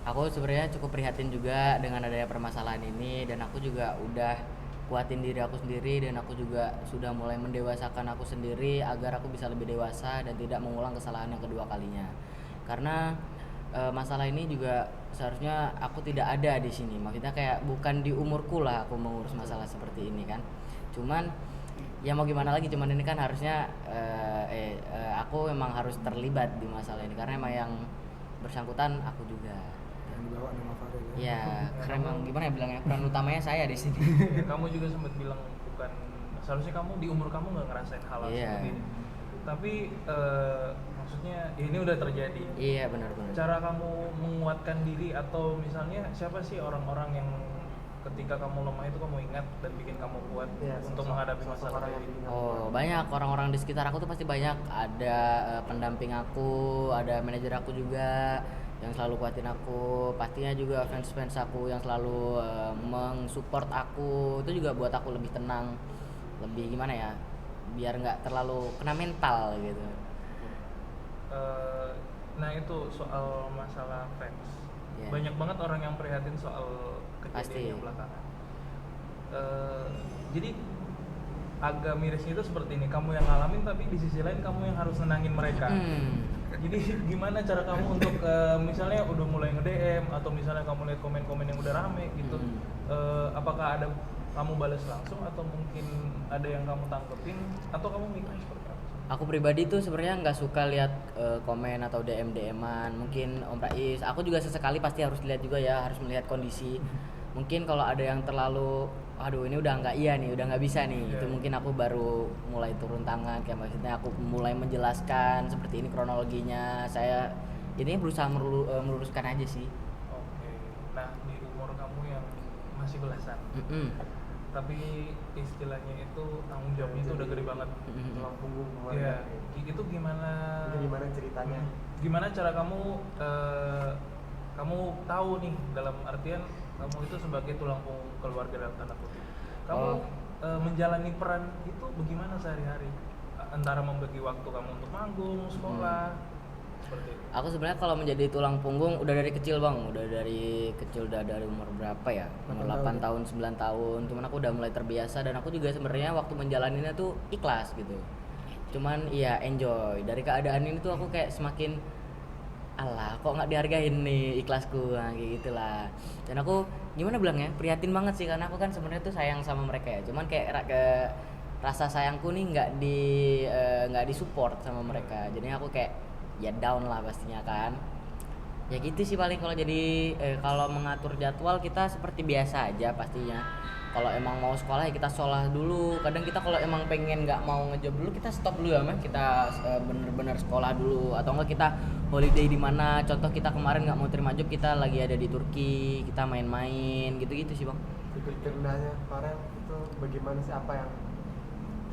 Aku sebenarnya cukup prihatin juga dengan adanya permasalahan ini, dan aku juga udah kuatin diri aku sendiri, dan aku juga sudah mulai mendewasakan aku sendiri agar aku bisa lebih dewasa dan tidak mengulang kesalahan yang kedua kalinya. Karena masalah ini juga seharusnya aku tidak ada di sini. Maksudnya kayak bukan di umurku lah aku mengurus masalah seperti ini kan. Cuman ya mau gimana lagi, cuman ini kan harusnya aku memang harus terlibat di masalah ini karena emang yang bersangkutan aku juga. Yang dibawa nama Farel ya. Ya, karena emang gimana ya bilangnya, peran utamanya saya di sini. Ya, kamu juga sempat bilang bukan seharusnya kamu di umur kamu nggak ngerasain hal Iya. seperti ini. Tapi maksudnya ya ini udah terjadi. Iya, benar-benar. Cara kamu menguatkan diri atau misalnya siapa sih orang-orang yang ketika kamu lemah itu kamu ingat dan bikin kamu kuat untuk menghadapi masalah ini? Oh, banyak orang-orang di sekitar aku tuh pasti banyak. Ada pendamping aku, ada manajer aku juga yang selalu kuatin aku. Pastinya juga fans-fans aku yang selalu mensupport aku. Itu juga buat aku lebih tenang, lebih gimana ya, biar nggak terlalu kena mental gitu. Nah itu soal masalah fans. Yeah. Banyak banget orang yang prihatin soal Pasti. kejadian yang belakangan. Jadi agak mirisnya itu seperti ini, kamu yang ngalamin tapi di sisi lain kamu yang harus nenangin mereka. Jadi gimana cara kamu untuk misalnya udah mulai nge-DM atau misalnya kamu lihat komen-komen yang udah rame gitu, apakah ada kamu balas langsung atau mungkin ada yang kamu tangkepin atau kamu mikirnya seperti apa? Aku pribadi tuh sebenarnya nggak suka lihat komen atau DM-an. Mungkin Om Rais, aku juga sesekali pasti harus lihat juga ya, harus melihat kondisi. Mungkin kalau ada yang terlalu, aduh ini udah nggak iya nih, udah nggak bisa nih, itu mungkin aku baru mulai turun tangan. Kayak maksudnya aku mulai menjelaskan seperti ini kronologinya. Saya ini berusaha meluruskan aja sih. Oke. Nah di umur kamu yang masih belasan, tapi istilahnya itu tanggung jawabnya itu udah gede banget. Tulang punggung Iya. keluarga. Itu gimana? Itu gimana ceritanya? Gimana cara kamu kamu tahu nih, dalam artian kamu itu sebagai tulang punggung keluarga dalam tanda kutip. Kamu menjalani peran itu bagaimana sehari-hari? Antara membagi waktu kamu untuk manggung, sekolah, seperti itu. Aku sebenarnya kalau menjadi tulang punggung udah dari kecil bang, udah dari kecil, udah dari umur berapa ya, umur 8 tahun 9 tahun. Cuman aku udah mulai terbiasa, dan aku juga sebenarnya waktu menjalaninya tuh ikhlas gitu. Cuman iya enjoy dari keadaan ini tuh, aku kayak semakin alah kok nggak dihargain nih ikhlasku, nah, kayak gitulah. Dan aku gimana bilangnya, prihatin banget sih karena aku kan sebenarnya tuh sayang sama mereka ya. Cuman kayak rasa sayangku nih nggak disupport sama mereka. Jadinya aku kayak ya down lah pastinya kan. Ya gitu sih paling. Kalau jadi kalau mengatur jadwal kita seperti biasa aja pastinya. Kalau emang mau sekolah ya kita sekolah dulu. Kadang kita kalau emang pengen nggak mau ngejob dulu, kita stop dulu ya mah, kita bener-bener sekolah dulu. Atau enggak kita holiday di mana, contoh kita kemarin nggak mau terima job, kita lagi ada di Turki, kita main-main gitu-gitu sih bang. Titik terendahnya Farel itu bagaimana sih, apa yang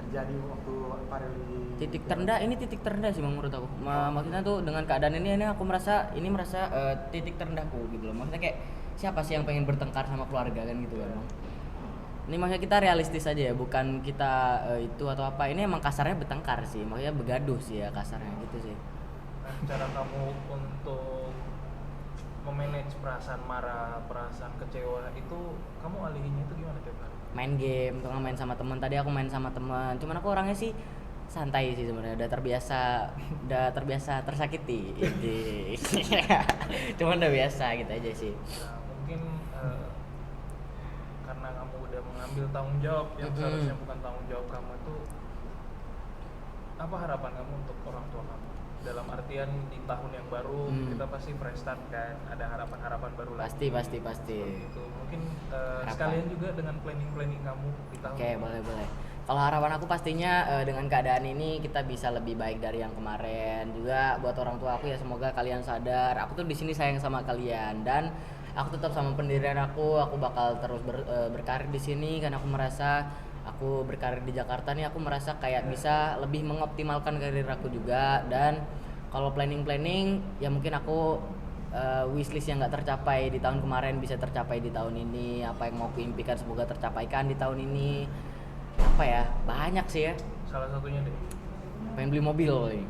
terjadi waktu Farel di Titik terendah, ini titik terendah sih bang menurut aku. Maksudnya tuh dengan keadaan ini aku merasa titik terendahku gitu loh. Maksudnya kayak siapa sih yang pengen bertengkar sama keluarga kan gitu kan bang. Ini maksudnya kita realistis aja ya, bukan kita itu atau apa. Ini emang kasarnya bertengkar sih, maksudnya begaduh sih ya kasarnya gitu sih. Nah, cara kamu untuk memanage perasaan marah, perasaan kecewa itu kamu alihinnya itu gimana tiap hari? Main game, tuh main sama teman. Tadi aku main sama teman. Cuman aku orangnya sih santai sih sebenarnya, udah terbiasa tersakiti. Cuman udah biasa gitu aja sih. Nah, mungkin karena kamu udah mengambil tanggung jawab yang seharusnya bukan tanggung jawab kamu, itu apa harapan kamu untuk orang tua kamu? Dalam artian di tahun yang baru kita pasti fresh start kan, ada harapan-harapan baru Pasti. lagi. Itu mungkin sekalian juga dengan planning kamu di tahun. Oke, boleh. Kalau harapan aku pastinya dengan keadaan ini kita bisa lebih baik dari yang kemarin. Juga buat orang tua aku ya, semoga kalian sadar aku tuh di sini sayang sama kalian, dan aku tetap sama pendirian aku bakal terus berkarir di sini karena aku merasa aku berkarir di Jakarta nih, aku merasa kayak bisa lebih mengoptimalkan karir aku juga. Dan kalau planning ya mungkin aku wishlist yang nggak tercapai di tahun kemarin bisa tercapai di tahun ini. Apa yang mau kuimpikan semoga tercapaikan di tahun ini. Apa ya, banyak sih ya. Salah satunya deh. Pengen beli mobil nih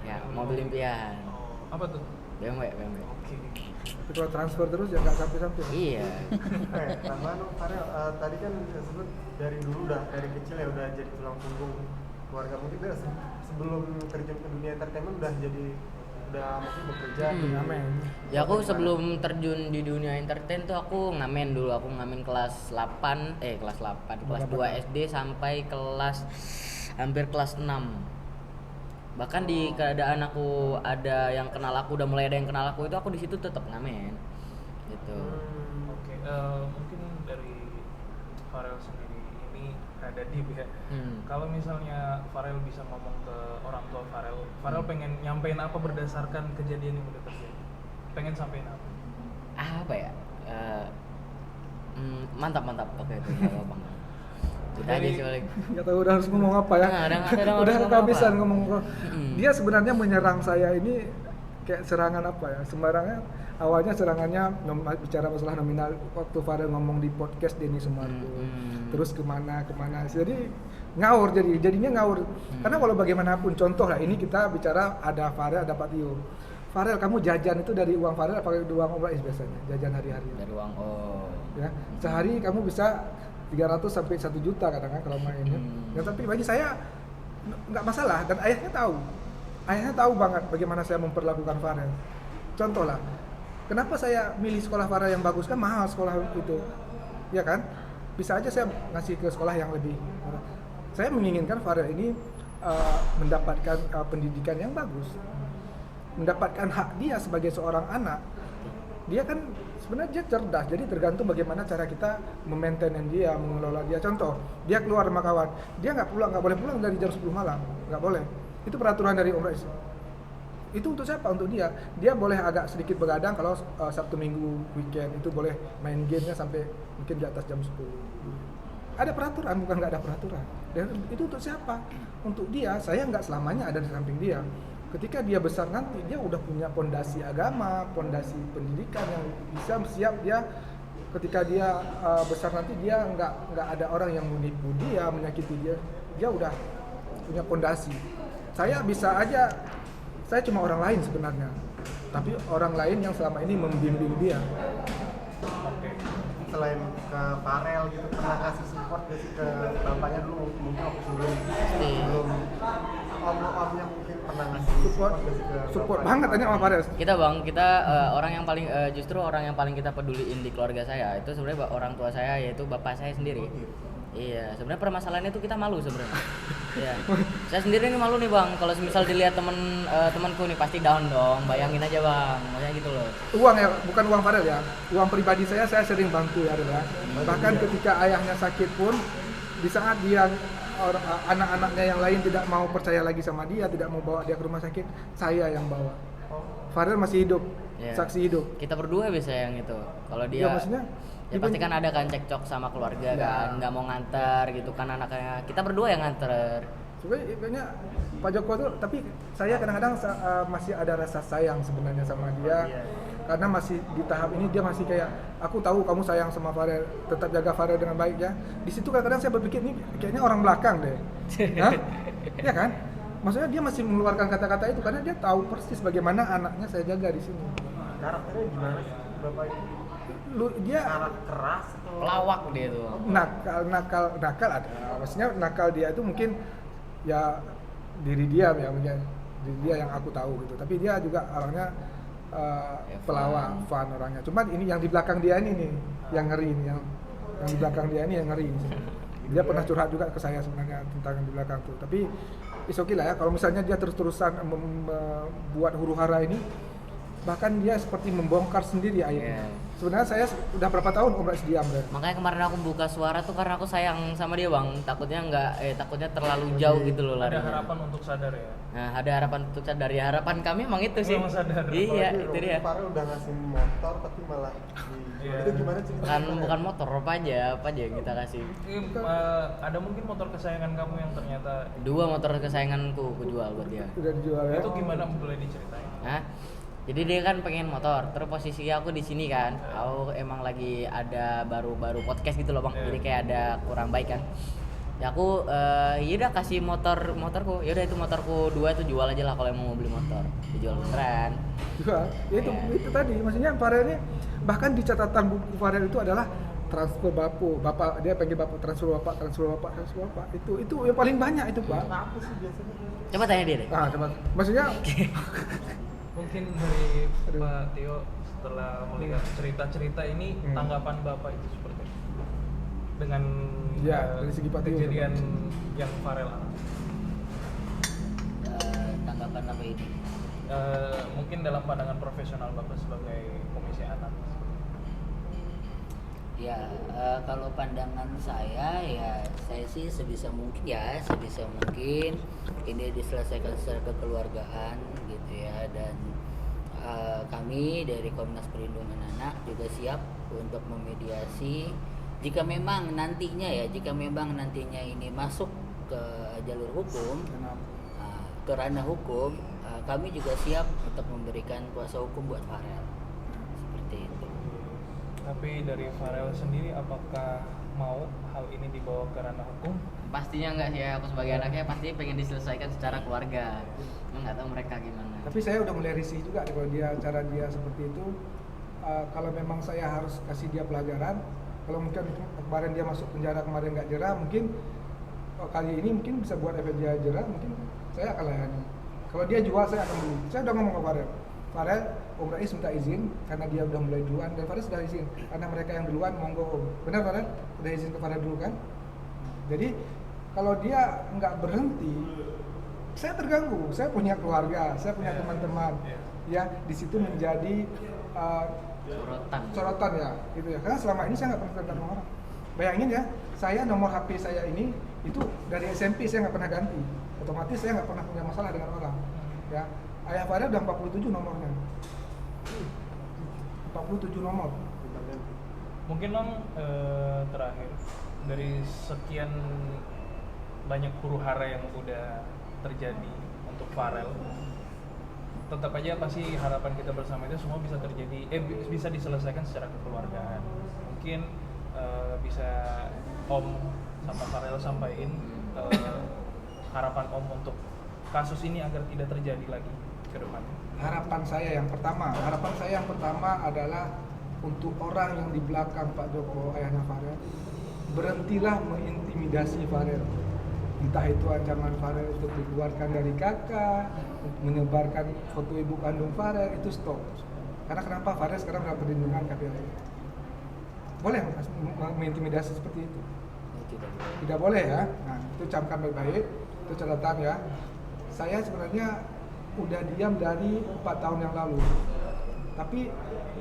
ya, mobil impian. Oh, apa tuh? BMW. Oke. Tapi kalau transfer terus ya nggak sampai. Iya. Tambahan dong Farel, tadi kan disebut dari dulu udah dari kecil ya udah jadi tulang punggung keluarga, mungkin udah sebelum terjun ke dunia entertainment udah mungkin bekerja Ngamen. Ya aku sebelum terjun di dunia entertain tuh aku ngamen dulu. Aku ngamen kelas 2 SD sampai hampir kelas 6. Bahkan di keadaan aku ada yang kenal aku, udah mulai ada yang kenal aku, itu aku di situ tetap ngamen. Gitu. Oke, mungkin dari Farel sendiri ini ada deep ya. Kalau misalnya Farel bisa ngomong ke orang tua Farel pengen nyampein apa berdasarkan kejadian yang udah terjadi? Pengen sampein apa? Apa ya? Mantap. Oke, itu enggak bang. Kita aja sih paling. Nggak tahu udah harus ngomong apa ya. Udah kehabisan ngomong. Dia sebenarnya menyerang saya ini kayak serangan apa ya? Sembarangan. Awalnya serangannya bicara masalah nominal waktu Farel ngomong di podcast Denny Sumargo. Terus kemana. Jadi jadinya ngawur. Karena kalau bagaimanapun contoh lah, ini kita bicara ada Farel, ada Pak Tio. Farel, kamu jajan itu dari uang Farel apa dari uang Om Rais biasanya? Jajan hari-hari. Dari uang Ya, sehari kamu bisa 300 sampai 1 juta kadang-kadang kalau mainnya. Ya, tapi bagi saya nggak masalah, dan ayahnya tahu banget bagaimana saya memperlakukan Farel. Contoh lah, kenapa saya milih sekolah Farel yang bagus, kan mahal sekolah itu, ya kan? Bisa aja saya ngasih ke sekolah yang lebih murah. Saya menginginkan Farel ini mendapatkan pendidikan yang bagus, mendapatkan hak dia sebagai seorang anak. Dia kan sebenarnya cerdas, jadi tergantung bagaimana cara kita memaintain dia, mengelola dia. Contoh, dia keluar sama kawan, dia nggak boleh pulang dari jam 10 malam, nggak boleh. Itu peraturan dari Om Rais. Itu untuk siapa? Untuk dia. Dia boleh agak sedikit begadang kalau Sabtu Minggu weekend, itu boleh main gamenya sampai mungkin di atas jam 10. Ada peraturan, bukan nggak ada peraturan. Dan itu untuk siapa? Untuk dia. Saya nggak selamanya ada di samping dia. Ketika dia besar nanti, dia udah punya pondasi agama, pondasi pendidikan yang bisa siap dia. Ketika dia besar nanti, dia nggak ada orang yang menipu dia, menyakiti dia. Dia udah punya pondasi. Saya bisa aja, saya cuma orang lain sebenarnya, tapi orang lain yang selama ini membimbing dia. Selain ke Farel gitu, pernah kasih support gak sih ke bapaknya dulu, mungkin waktu sebelum om-omnya mungkin pernah ngasih support gak sih ke Support bapaknya? banget aja sama Farel. Kita orang yang paling justru orang yang paling kita peduliin di keluarga saya itu sebenarnya orang tua saya, yaitu bapak saya sendiri. Iya, sebenarnya permasalahannya itu kita malu sebenarnya. Iya. Saya sendiri nih malu nih bang, kalau misal dilihat temanku nih pasti down dong. Bayangin aja bang, maksudnya gitu loh. Uang ya, bukan uang Farel ya. Uang pribadi saya sering bantu ya, ya. Bahkan ketika ayahnya sakit pun, di saat dia anak-anaknya yang lain tidak mau percaya lagi sama dia, tidak mau bawa dia ke rumah sakit, saya yang bawa. Farel masih hidup, Yeah. saksi hidup. Kita berdua bisa yang itu. Kalau dia Ya, maksudnya, ya pasti kan ada kan cekcok sama keluarga kan, nggak mau nganter gitu kan anaknya. Kita berdua yang nganter. Sebenarnya Pak Joko tuh, tapi saya kadang-kadang masih ada rasa sayang sebenarnya sama dia. Karena masih di tahap ini dia masih kayak, aku tahu kamu sayang sama Farel, tetap jaga Farel dengan baik ya. Di situ kadang-kadang saya berpikir nih kayaknya orang belakang deh. Hah? Ya kan? Maksudnya dia masih mengeluarkan kata-kata itu karena dia tahu persis bagaimana anaknya saya jaga di sini. Karakternya gimana sih bapak itu? Dia Karakter keras atau Pelawak dia tuh. nakal ada. Maksudnya nakal dia itu mungkin ya diri dia ya, mungkin diri dia yang aku tahu gitu. Tapi dia juga orangnya pelawak, fun orangnya. Cuman ini yang di belakang dia ini nih yang ngeri ini, yang di belakang dia ini yang ngeri. Dia pernah curhat juga ke saya sebenarnya tentang yang di belakang tuh. Tapi is okay lah ya, kalau misalnya dia terus-terusan membuat huru-hara ini, bahkan dia seperti membongkar sendiri akhirnya. Sebenarnya saya udah berapa tahun Om Rais diam deh. Makanya kemarin aku buka suara tuh karena aku sayang sama dia bang. Takutnya terlalu jauh gitu loh Ada larinya. harapan untuk sadar ya. Nah ada harapan untuk sadar ya, harapan kami emang itu sih. Emang sadar. Iya itu dia. Farel udah ngasih motor tapi malah itu gimana ceritanya? Bukan motor apa aja yang kita kasih. Ada mungkin motor kesayangan kamu yang ternyata 2 motor kesayanganku aku jual buat dia. Udah dijual ya. itu gimana, boleh diceritain? Nah, jadi dia kan pengen motor, terus posisi aku di sini kan, aku emang lagi ada baru podcast gitu loh bang, jadi kayak ada kurang baik kan. Ya aku yaudah kasih motorku, yaudah itu motorku 2 itu jual aja lah kalau emang mau beli motor, dijual beneran. Juga, ya itu tadi, maksudnya Farel ini bahkan di catatan buku Farel itu adalah transfer bapak dia pengen transfer bapak itu yang paling banyak itu Pak. Apa sih biasanya? Coba tanya dia deh. Coba, maksudnya Mungkin dari Pak Tio setelah melihat cerita-cerita ini tanggapan Bapak itu seperti apa? Dengan Ya, dari segi Pak Tio. kejadian yang Farel alami. Tanggapan apa ini? Mungkin dalam pandangan profesional Bapak sebagai komisi anak. Ya, kalau pandangan saya ya saya sih sebisa mungkin ini diselesaikan secara kekeluargaan gitu ya, dan kami dari Komnas Perlindungan Anak juga siap untuk memediasi jika memang nantinya ini masuk ke jalur hukum, ke ranah hukum, kami juga siap untuk memberikan kuasa hukum buat Farel. Seperti itu. Tapi dari Farel sendiri apakah mau hal ini dibawa ke ranah hukum? Pastinya enggak sih, aku sebagai anaknya pasti pengen diselesaikan secara keluarga. Cuma nggak tahu mereka gimana. Tapi saya udah mulai risih juga kalau cara dia seperti itu. Kalau memang saya harus kasih dia pelajaran, kalau mungkin kemarin dia masuk penjara kemarin nggak jerah, mungkin kali ini mungkin bisa buat efek dia jerah, mungkin saya akan layani. Kalau dia jual saya akan beli. Saya udah ngomong ke Farel, Om Rais minta izin karena dia udah mulai duluan, dan Farel sudah izin karena mereka yang duluan, monggo Om. Benar Farel? Udah izin ke Farel dulu kan? Jadi kalau dia nggak berhenti, saya terganggu. Saya punya keluarga, saya punya teman-teman, ya di situ menjadi sorotan ya, gitu ya. Karena selama ini saya nggak pernah cerita sama orang. Bayangin ya, saya nomor HP saya ini itu dari SMP saya nggak pernah ganti. Otomatis saya nggak pernah punya masalah dengan orang. Ya, ayah Farel udah 47 nomornya. 47 nomor. Mungkin Om, terakhir dari sekian banyak huru-hara yang udah terjadi untuk Farel, tetap aja pasti harapan kita bersama itu semua bisa terjadi, bisa diselesaikan secara kekeluargaan. Mungkin bisa Om sama Farel sampaikan harapan Om untuk kasus ini agar tidak terjadi lagi ke depan. Harapan saya yang pertama adalah untuk orang yang di belakang Pak Joko, ayahnya Farel, berhentilah mengintimidasi Farel. Entah itu ancaman Farel untuk dikeluarkan dari kakak, menyebarkan foto ibu kandung Farel, itu stop. Karena kenapa Farel sekarang dapat perlindungan KPI? Boleh mengintimidasi seperti itu? Tidak boleh ya. Nah, itu camkan baik-baik, itu catatan ya. Saya sebenarnya udah diam dari 4 tahun yang lalu. Tapi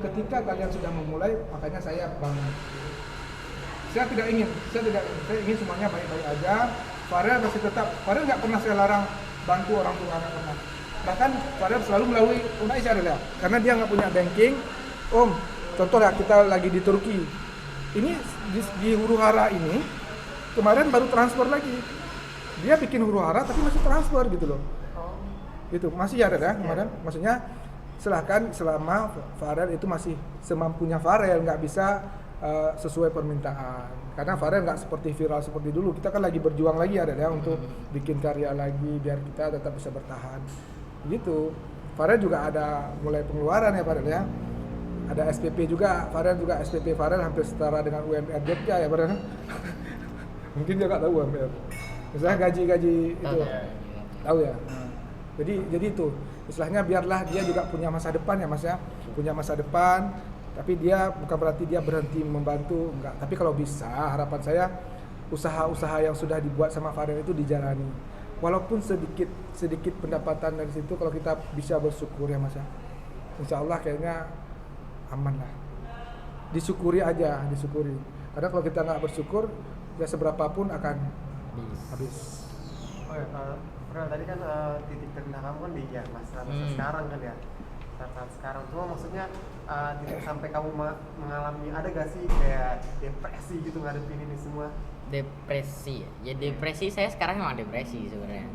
ketika kalian sudah memulai, makanya saya bangun. Saya ingin semuanya baik-baik aja. Farel masih tetap, Farel nggak pernah saya larang bantu orang tua, nggak pernah. Bahkan Farel selalu melalui UNAIS adalah karena dia nggak punya banking. Om, contoh ya, kita lagi di Turki. Ini di huru-hara ini kemarin baru transfer lagi. Dia bikin huru-hara tapi masih transfer gitu loh. Itu masih ada ya kemarin. Maksudnya silahkan selama Farel itu masih semampunya Farel, nggak bisa sesuai permintaan. Karena Farel nggak seperti viral seperti dulu. Kita kan lagi berjuang lagi ada ya untuk bikin karya lagi biar kita tetap bisa bertahan. Gitu. Farel juga ada mulai pengeluaran ya Farel ya. Ada SPP juga, Farel juga SPP Farel hampir setara dengan UMR Jogja ya Farel. Mungkin dia nggak tahu UMR. Misalnya gaji itu. Tahu ya. Nah, jadi itu istilahnya biarlah dia juga punya masa depan ya Mas ya. Punya masa depan. Tapi dia bukan berarti dia berhenti membantu, enggak. Tapi kalau bisa, harapan saya usaha-usaha yang sudah dibuat sama Farel itu dijalani. Walaupun sedikit pendapatan dari situ, kalau kita bisa bersyukur ya Mas ya. Insya Allah kayaknya aman lah. Disyukuri aja, disyukuri. Karena kalau kita nggak bersyukur, ya seberapapun akan habis. Oh ya, Farel tadi kan titik terendah kamu kan di ya masa sekarang kan ya. Saat sekarang cuma maksudnya tidak sampai kamu mengalami, ada gak sih kayak depresi gitu ngadepin ini semua? Depresi ya depresi, saya sekarang memang depresi sebenarnya.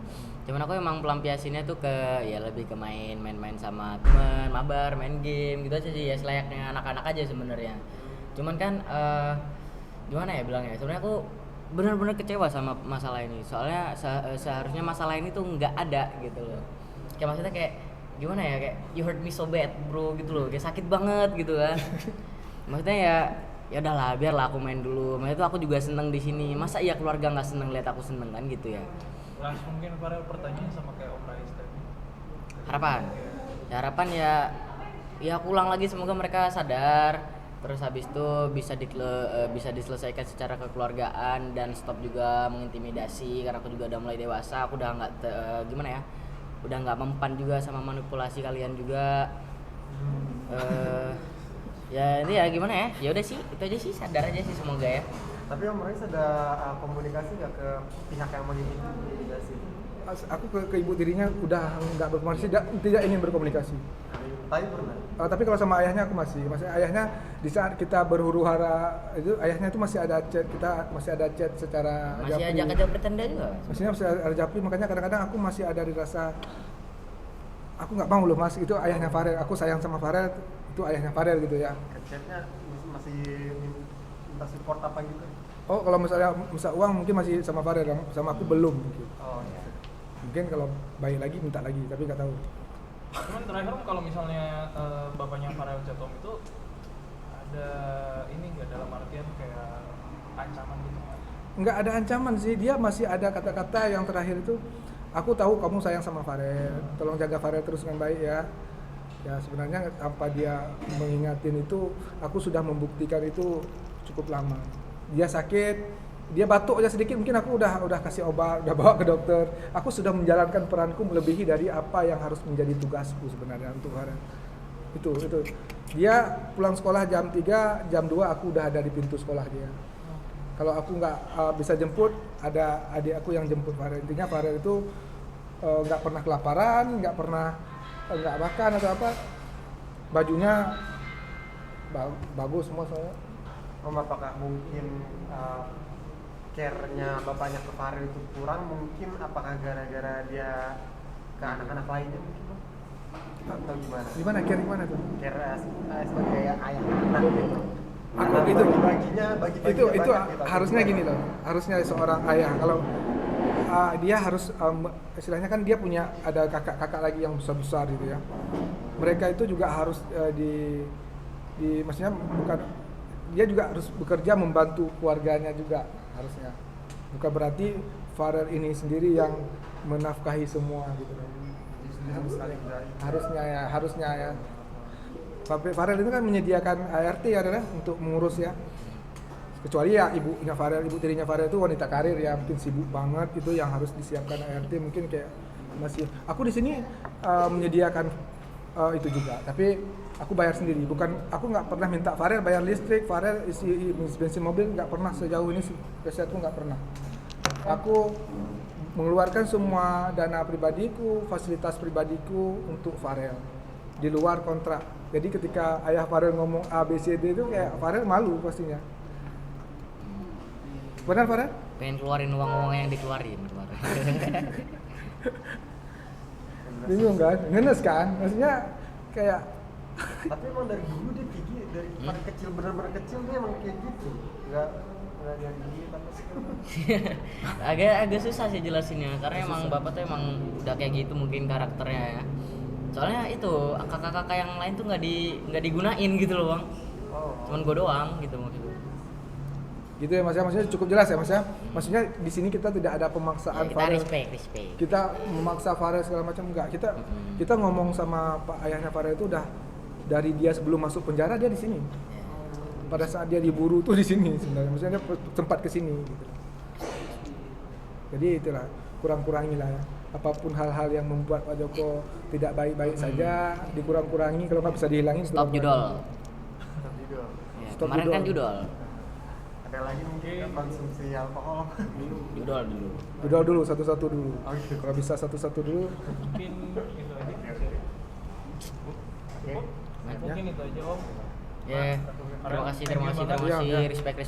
Cuman aku emang pelampiasinnya tuh ke ya lebih ke main-main sama temen, mabar, main game gitu aja sih ya, selayaknya anak-anak aja sebenarnya. Cuman kan gimana ya bilangnya, sebenarnya aku benar-benar kecewa sama masalah ini. Soalnya seharusnya masalah ini tuh nggak ada gitu loh. Kayak maksudnya kayak gimana ya, kayak you hurt me so bad bro gitu loh, kayak sakit banget gitu kan. Maksudnya ya udahlah, biarlah aku main dulu. Maksudnya itu aku juga seneng di sini, masa iya keluarga nggak seneng lihat aku seneng kan gitu ya. Langsung mungkin Farel pertanyaan sama kayak Om Rais tadi. Harapan ya aku ulang lagi, semoga mereka sadar, terus habis itu bisa diselesaikan secara kekeluargaan dan stop juga mengintimidasi, karena aku juga udah mulai dewasa, aku udah nggak gimana ya, udah nggak mempan juga sama manipulasi kalian juga. Ya ini ya gimana ya udah sih, itu aja sih, sadar aja sih semoga ya. Tapi Om Rais ada komunikasi nggak ke pihak yang mengintimidasi? Aku ke ibu tirinya udah nggak berkomunikasi, tidak ingin berkomunikasi. Tapi pernah? Tapi kalau sama ayahnya aku masih ayahnya di saat kita berhuru-hara itu ayahnya itu masih ada chat secara Masih japri. ajak bercanda juga. Maksudnya masih ada japri, makanya kadang-kadang aku masih ada di rasa aku nggak mau loh mas, itu ayahnya Farel, aku sayang sama Farel, itu ayahnya Farel gitu ya. Chatnya masih minta support apa gitu? Oh kalau misalnya uang mungkin masih sama Farel, sama aku belum mungkin. Oh iya. Mungkin kalau baik lagi minta lagi, tapi nggak tahu. Cuman terakhir kalau misalnya bapaknya Farel Chatom itu ada ini nggak, dalam artian kayak ancaman gitu? Nggak ada ancaman sih, dia masih ada kata-kata yang terakhir itu, aku tahu kamu sayang sama Farel, tolong jaga Farel terus dengan baik ya. Ya sebenarnya tanpa dia mengingatin itu, aku sudah membuktikan itu cukup lama. Dia sakit, dia batuk aja sedikit, mungkin aku udah kasih obat, udah bawa ke dokter. Aku sudah menjalankan peranku melebihi dari apa yang harus menjadi tugasku sebenarnya untuk Farel. Itu. Dia pulang sekolah jam 3, jam 2 aku udah ada di pintu sekolah dia. Kalau aku nggak bisa jemput, ada adik aku yang jemput Farel. Intinya Farel itu nggak pernah kelaparan, nggak pernah nggak makan atau apa. Bajunya bagus semua soalnya. Apakah mungkin care-nya bapaknya ke Farel itu kurang? Mungkin apakah gara-gara dia ke anak-anak lainnya mungkin? Atau gimana? Gimana tuh? Care sebagai ayah anak gitu. Aku itu bagi harusnya gini loh, harusnya seorang ayah kalau dia harus istilahnya kan dia punya ada kakak-kakak lagi yang besar gitu ya, mereka itu juga harus maksudnya bukan, dia juga harus bekerja membantu keluarganya juga harusnya, bukan berarti Farel ini sendiri yang menafkahi semua gitu loh. Harusnya ya. Farel itu kan menyediakan ART ya untuk mengurus ya. Kecuali ya ibu tirinya Farel itu wanita karir ya, mungkin sibuk banget, itu yang harus disiapkan ART mungkin kayak masih. Aku di sini menyediakan itu juga, tapi aku bayar sendiri. Aku nggak pernah minta Farel bayar listrik, Farel isi bensin mobil, nggak pernah sejauh ini risetku nggak pernah. Aku mengeluarkan semua dana pribadiku, fasilitas pribadiku untuk Farel di luar kontrak. Jadi ketika ayah Farel ngomong A, B, C, D itu kayak Farel malu pastinya. Benar Farel? Pengen keluarin uang-uang yang dikeluarin kemarin. Bingung kan? Ngenes kan? Maksudnya kayak tapi emang dari dulu dia tinggi, dari kecil, benar-benar kecil dia emang kayak gitu. Enggak yang gini agak susah sih jelasinnya, karena emang bapak tuh emang udah kayak gitu mungkin karakternya ya. Soalnya itu kakak-kakak yang lain tuh nggak digunain gitu loh bang. Cuman gue doang gitu maksudnya. Gitu ya mas ya, maksudnya cukup jelas ya mas ya. Maksudnya di sini kita tidak ada pemaksaan Ya, kita Farel. respect. Kita memaksa Farel segala macam enggak. Kita ngomong sama pak ayahnya Farel itu udah dari dia sebelum masuk penjara dia di sini. Pada saat dia diburu tuh di sini sebenarnya. Maksudnya dia sempat ke sini gitu. Jadi itulah, kurang-kurangilah ya. Apapun hal-hal yang membuat Pak Joko tidak baik-baik saja dikurang-kurangi, kalau nggak bisa dihilangin. Stop judol. Ya, Stop kemarin judol. kan judol. Ada lagi mungkin konsumsi alkohol. Judol dulu. Judol dulu, satu-satu dulu. Oh, gitu. Kalau bisa satu-satu dulu. Mungkin itu aja. Mungkin itu aja Om. Ya, terima kasih, Thank you banget. respect.